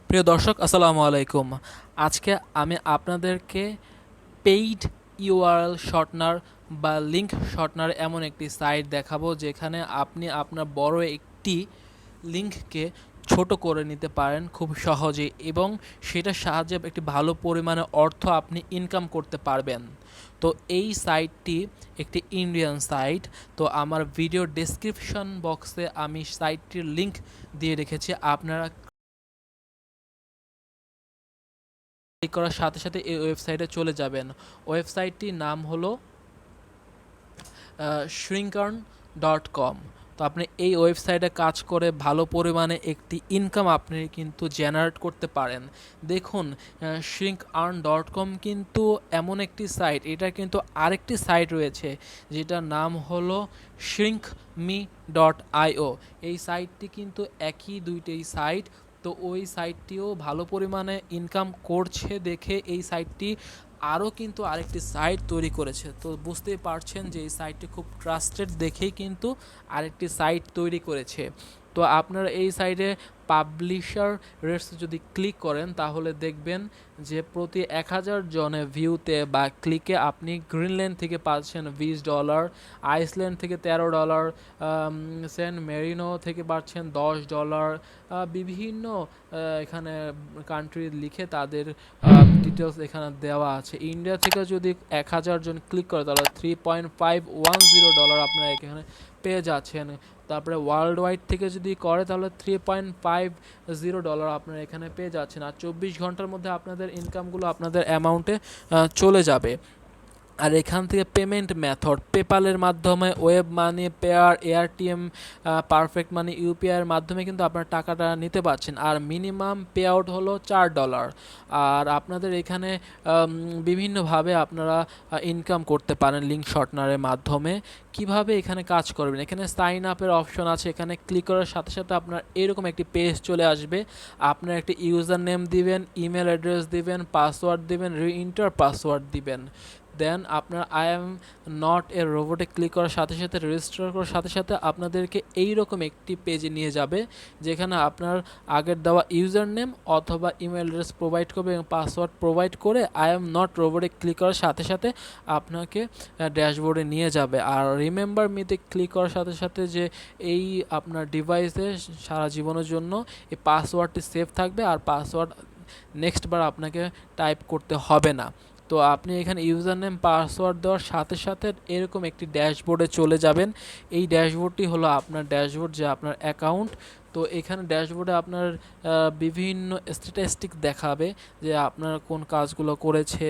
প্রিয় দর্শক আসসালামু আলাইকুম। আজকে আমি আপনাদেরকে পেইড ইউআরএল শর্টনার বা লিঙ্ক শর্টনার এমন একটি সাইট দেখাবো যেখানে আপনি আপনার বড় একটি লিঙ্ককে ছোট করে নিতে পারেন খুব সহজেই এবং সেটার সাহায্যে একটি ভালো পরিমাণে অর্থ আপনি ইনকাম করতে পারবেন। তো এই সাইটটি একটি ইন্ডিয়ান সাইট। তো আমার ভিডিও ডেসক্রিপশন বক্সে আমি সাইটটির লিঙ্ক দিয়ে রেখেছি, আপনারা ক্লিক করার সাথে সাথে এই ওয়েবসাইটে চলে যাবেন। ওয়েবসাইটটির নাম হলো shrinkearn.com। তো আপনি এই ওয়েবসাইটে কাজ করে ভালো পরিমাণে একটি ইনকাম আপনি কিন্তু জেনারেট করতে পারেন। দেখুন, shrinkearn.com কিন্তু এমন একটি সাইট, এটা কিন্তু আরেকটি সাইট রয়েছে যেটার নাম হলো shrinkme.io। এই সাইটটি কিন্তু একই দুইটাই সাইট। তো ওই সাইটটিও ভালো পরিমাণে ইনকাম করছে দেখে এই সাইটটি আরও কিন্তু আরেকটি সাইট তৈরি করেছে। তো বুঝতেই পারছেন যে এই সাইটটি খুব ট্রাস্টেড দেখেই কিন্তু আরেকটি সাইট তৈরি করেছে। তো আপনারা এই সাইটে পাবলিশার রেটস যদি ক্লিক করেন তাহলে দেখবেন যে প্রতি 1000 জনের ভিউতে বা ক্লিকে আপনি গ্রিনল্যান্ড থেকে পাচ্ছেন $20, আইসল্যান্ড থেকে $13, সেন্ট মেরিনো থেকে পাচ্ছেন $10, বিভিন্ন এখানে কান্ট্রি লিখে তাদের ডিটেলস এখানে দেওয়া আছে। ইন্ডিয়া থেকে যদি 1000 জন ক্লিক করে তাহলে $3.510 আপনারা এখানে পেয়ে যাচ্ছেন। তারপরে ওয়ার্ল্ড ওয়াইড থেকে যদি করে তাহলে $3.50 আপনারা এখানে পেয়ে যাচ্ছেন। আর 24 ঘন্টার মধ্যে আপনাদের ইনকামগুলো আপনাদের অ্যামাউন্টে চলে যাবে। আর এখান থেকে পেমেন্ট মেথড পেপালের মাধ্যমে, ওয়েব মানি, পেয়ার, এআরটিএম, পারফেক্ট মানি, ইউপিআইয়ের মাধ্যমে কিন্তু আপনার টাকাটা নিতে পারছেন। আর মিনিমাম পে আউট হলো $4। আর আপনাদের এখানে বিভিন্নভাবে আপনারা ইনকাম করতে পারেন লিঙ্ক শর্টনারের মাধ্যমে। কিভাবে এখানে কাজ করবেন, এখানে সাইন আপের অপশন আছে, এখানে ক্লিক করার সাথে সাথে আপনার এরকম একটি পেজ চলে আসবে। আপনার একটি ইউজার নেম দিবেন, ইমেল অ্যাড্রেস দিবেন, পাসওয়ার্ড দিবেন, রিএন্টার পাসওয়ার্ড দিবেন। দেন আপনার আই এম নট এ রোবটে ক্লিক করার সাথে সাথে রেজিস্টার করার সাথে সাথে আপনাদেরকে এইরকম একটি পেজে নিয়ে যাবে যেখানে আপনার আগের দেওয়া ইউজার নেম অথবা ইমেল অ্যাড্রেস প্রোভাইড করবে এবং পাসওয়ার্ড প্রোভাইড করে আই এম নট রোবটে ক্লিক করার সাথে সাথে আপনাকে ড্যাশবোর্ডে নিয়ে যাবে। আর রিমেম্বার মিতে ক্লিক করার সাথে সাথে যে এই আপনার ডিভাইসে সারা জীবনের জন্য এই পাসওয়ার্ডটি সেভ থাকবে আর পাসওয়ার্ড নেক্সট বার আপনাকে টাইপ করতে হবে না। তো আপনি এখানে ইউজার নেম পাসওয়ার্ড দেওয়ার সাথে সাথে এরকম একটি ড্যাশবোর্ডে চলে যাবেন। এই ড্যাশবোর্ডটি হলো আপনার ড্যাশবোর্ড, যে আপনার অ্যাকাউন্ট। তো এখানে ড্যাশবোর্ডে আপনার বিভিন্ন স্ট্যাটিস্টিক দেখাবে যে আপনার কোন কাজগুলো করেছে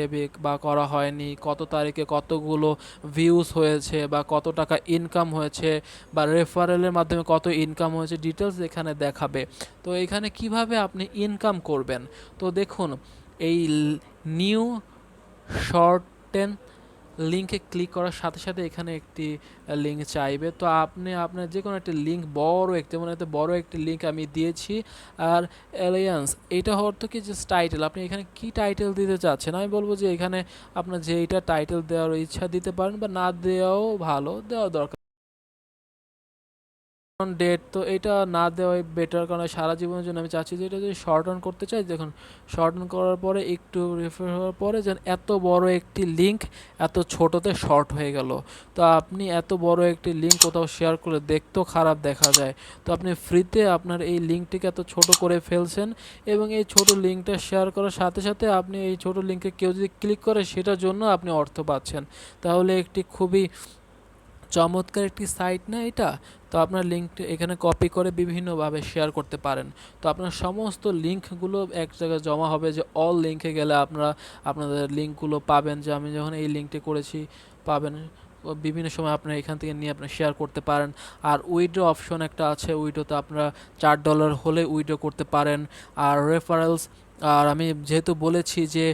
বা করা হয়নি, কত তারিখে কতগুলো ভিউজ হয়েছে বা কত টাকা ইনকাম হয়েছে বা রেফারেলের মাধ্যমে কত ইনকাম হয়েছে, ডিটেলস এখানে দেখাবে। তো এখানে কিভাবে আপনি ইনকাম করবেন, তো দেখুন এই নিউ শর্টেন লিঙ্কে ক্লিক করার সাথে সাথে এখানে একটি লিঙ্ক চাইবে। তো আপনি আপনার যে কোনো একটি লিঙ্ক, বড় একটি মনে হতে বড় একটি লিঙ্ক আমি দিয়েছি। আর অ্যালিয়ান্স এটা অর্থ কি, যে টাইটেল, আপনি এখানে কি টাইটেল দিতে চাচ্ছেন, আমি বলবো যে এখানে আপনার যেইটা টাইটেল দেওয়ার ইচ্ছা দিতে পারেন বা না দেওয়াও ভালো, দেওয়া দরকার ডেট। তো এটা না দেওয়াই বেটার, কারণ সারা জীবনের জন্য আমি চাচ্ছি যে এটা যদি শর্ট অন করতে চাই, দেখুন শর্ট অন করার পরে একটু রেফার হওয়ার পরে যেন এত বড় একটি লিঙ্ক এত ছোটোতে শর্ট হয়ে গেল। তো আপনি এত বড় একটি লিঙ্ক কোথাও শেয়ার করে দেখতেও খারাপ দেখা যায়। তো আপনি ফ্রিতে আপনার এই লিঙ্কটিকে এত ছোট করে ফেলছেন এবং এই ছোট লিঙ্কটা শেয়ার করার সাথে সাথে আপনি এই ছোট লিঙ্কে কেউ যদি ক্লিক করে সেটার জন্য আপনি অর্থ পাচ্ছেন। তাহলে একটি খুবই চমৎকার একটি সাইট না এটা? তো আপনার লিঙ্কটি এখানে কপি করে বিভিন্নভাবে শেয়ার করতে পারেন। তো আপনার সমস্ত লিঙ্কগুলো এক জায়গায় জমা হবে, যে অল লিঙ্কে গেলে আপনারা আপনাদের লিঙ্কগুলো পাবেন, যে আমি যখন এই লিঙ্কটি করেছি পাবেন। বিভিন্ন সময় আপনারা এখান থেকে নিয়ে আপনি শেয়ার করতে পারেন। আর উইড্রো অপশন একটা আছে, উইড্রোতে আপনারা $4 হলে উইড্রো করতে পারেন। আর রেফারেলস, আর আমি যেহেতু বলেছি যে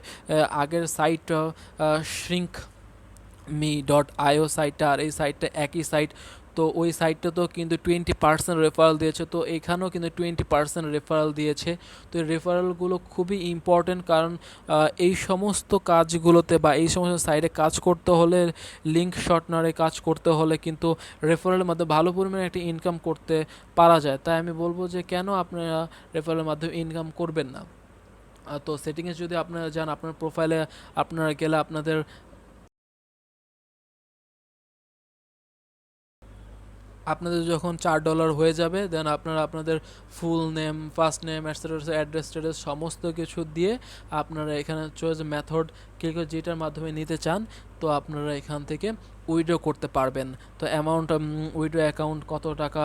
আগের সাইটটা শ্রিঙ্ক মি.io সাইটটা আর এই সাইটটা একই সাইট, তো ওই সাইটটাতেও কিন্তু 20% রেফারেল দিয়েছে, তো এখানেও কিন্তু 20% রেফারেল দিয়েছে। তো এই রেফারেলগুলো খুবই ইম্পর্টেন্ট, কারণ এই সমস্ত কাজগুলোতে বা এই সমস্ত সাইটে কাজ করতে হলে, লিঙ্ক শর্টনারে কাজ করতে হলে কিন্তু রেফারেলের মাধ্যমে ভালো পরিমাণে একটা ইনকাম করতে পারা যায়। তাই আমি বলবো যে কেন আপনারা রেফারেলের মাধ্যমে ইনকাম করবেন না। তো সেটিংয়ে যদি আপনারা যান, আপনার প্রোফাইলে আপনারা গেলে আপনাদের যখন $4 হয়ে যাবে, দেন আপনারা আপনাদের full name, first name, address status সমস্ত কিছু দিয়ে আপনারা এখানে চয়েস মেথড ক্লিক করে যেটার মাধ্যমে নিতে চান, তো আপনারা এখান থেকে উইথড্র করতে পারবেন। তো অ্যামাউন্ট, উইথড্র অ্যাকাউন্ট কত টাকা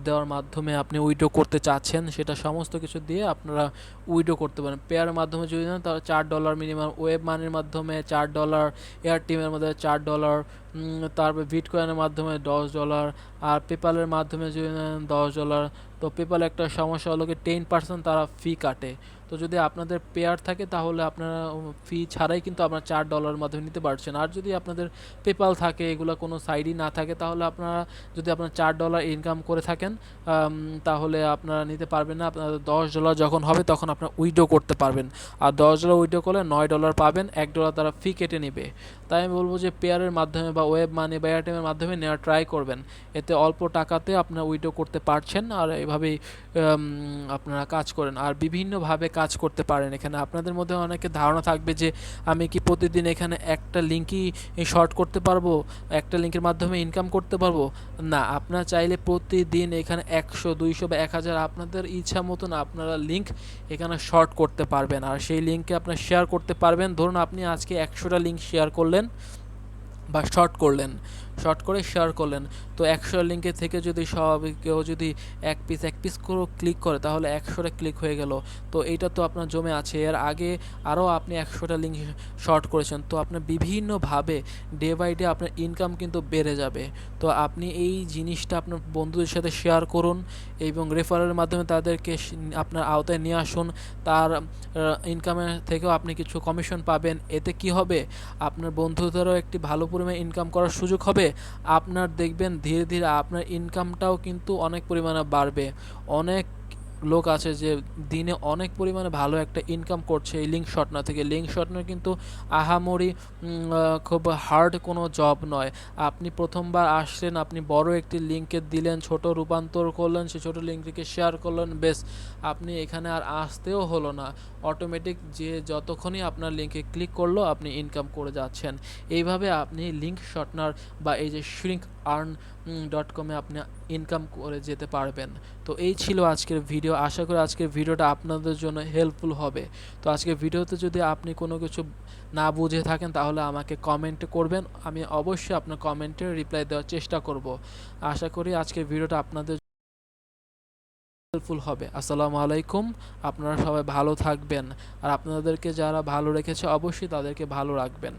দেওয়ার মাধ্যমে আপনি উইথড্র করতে চাচ্ছেন সেটা সমস্ত কিছু দিয়ে আপনারা উইথড্র করতে পারেন। পেয়ারের মাধ্যমে যদি নেন তাহলে $4 মিনিমাম, ওয়েব মানির মাধ্যমে $4, এয়ারটিমের মধ্যে $4, তারপর বিটকয়েনের মাধ্যমে $10, আর পেপালের মাধ্যমে যদি নেন $10। তো পেপাল একটা সমস্যা হলো কি 10% তারা ফি কাটে। তো যদি আপনাদের পেয়ার থাকে তাহলে আপনারা ফি ছাড়াই কিন্তু আপনার $4 মাধ্যমে নিতে পারছেন। আর যদি আপনাদের পেপাল থাকে, এগুলো কোনো সাইডই না থাকে, তাহলে আপনারা যদি আপনার $4 ইনকাম করে থাকেন তাহলে আপনারা নিতে পারবেন না। আপনাদের $10 যখন হবে তখন আপনারা উইথড্র করতে পারবেন। আর $10 উইথড্র করলে $9 পাবেন, $1 তারা ফি কেটে নেবে। তাই আমি বলবো যে পেয়ারের মাধ্যমে বা ওয়েব মানি বা এয়ারটেমের মাধ্যমে নেওয়ার ট্রাই করবেন। এতে অল্প টাকাতে আপনারা উইথড্র করতে পারছেন, আর এভাবেই আপনারা কাজ করেন আর বিভিন্নভাবে কাজ করতে পারেন। এখানে আপনাদের মধ্যে অনেকে ধারণা থাকবে যে আমি কি প্রতিদিন এখানে একটা লিঙ্কই শর্ট করতে পারবো, একটা লিঙ্কের মাধ্যমে ইনকাম করতে পারবো? না, আপনারা চাইলে প্রতিদিন এখানে 100, 200 বা 1000 আপনাদের ইচ্ছা মতন আপনারা লিঙ্ক এখানে শর্ট করতে পারবেন, আর সেই লিঙ্কে আপনারা শেয়ার করতে পারবেন। ধরুন আপনি আজকে 100টা লিঙ্ক শেয়ার করলেন বা শর্ট করলেন, শর্ট করে শেয়ার করলেন, তো 100 লিঙ্কের থেকে যদি কেউ যদি এক পিস করে ক্লিক করে তাহলে 100টা ক্লিক হয়ে গেল। তো এইটা তো আপনার জমে আছে, এর আগে আরও আপনি 100টা লিঙ্ক শর্ট করেছেন, তো আপনার বিভিন্নভাবে ডে বাই ডে আপনার ইনকাম কিন্তু বেড়ে যাবে। তো আপনি এই জিনিসটা আপনার বন্ধুদের সাথে শেয়ার করুন এবং রেফারেলের মাধ্যমে তাদেরকে আপনার আওতায় নিয়ে আসুন। তার ইনকামের থেকেও আপনি কিছু কমিশন পাবেন। এতে কি হবে, আপনার বন্ধুদেরও একটি ভালো পরিমাণে ইনকাম করার সুযোগ হবে। আপনার দেখবেন ধীরে ধীরে আপনার ইনকামটাও কিন্তু অনেক পরিমাণে বাড়বে। অনেক লোক আছে যে দিনে অনেক পরিমাণে ভালো একটা ইনকাম করছে এই লিঙ্ক শর্টনার থেকে। লিঙ্ক শর্টনার কিন্তু আহামরি খুব হার্ড কোনো জব নয়। আপনি প্রথমবার আসলেন, আপনি বড় একটি লিঙ্কে দিলেন, ছোট রূপান্তর করলেন, সেই ছোট লিঙ্কটিকে শেয়ার করলেন, বেশ আপনি এখানে আর আসতেও হলো না, অটোমেটিক যে যতক্ষণই আপনার লিঙ্কে ক্লিক করলো আপনি ইনকাম করে যাচ্ছেন। এইভাবে আপনি লিঙ্ক শর্টনার বা এই যে shrinkearn.com-এ আপনি ইনকাম করে যেতে পারবেন। তো এই ছিল আজকের ভিডিও। আশা করি আজকের ভিডিওটা আপনাদের জন্য হেল্পফুল হবে। তো আজকের ভিডিওতে যদি আপনি কোনো কিছু না বুঝে থাকেন তাহলে আমাকে কমেন্ট করবেন, আমি অবশ্যই আপনার কমেন্টে রিপ্লাই দেওয়ার চেষ্টা করব। আশা করি আজকের ভিডিওটা আপনাদের হেল্পফুল হবে। আসসালামু আলাইকুম, আপনারা সবাই ভালো থাকবেন, আর আপনাদেরকে যারা ভালো রেখেছে অবশ্যই তাদেরকে ভালো রাখবেন।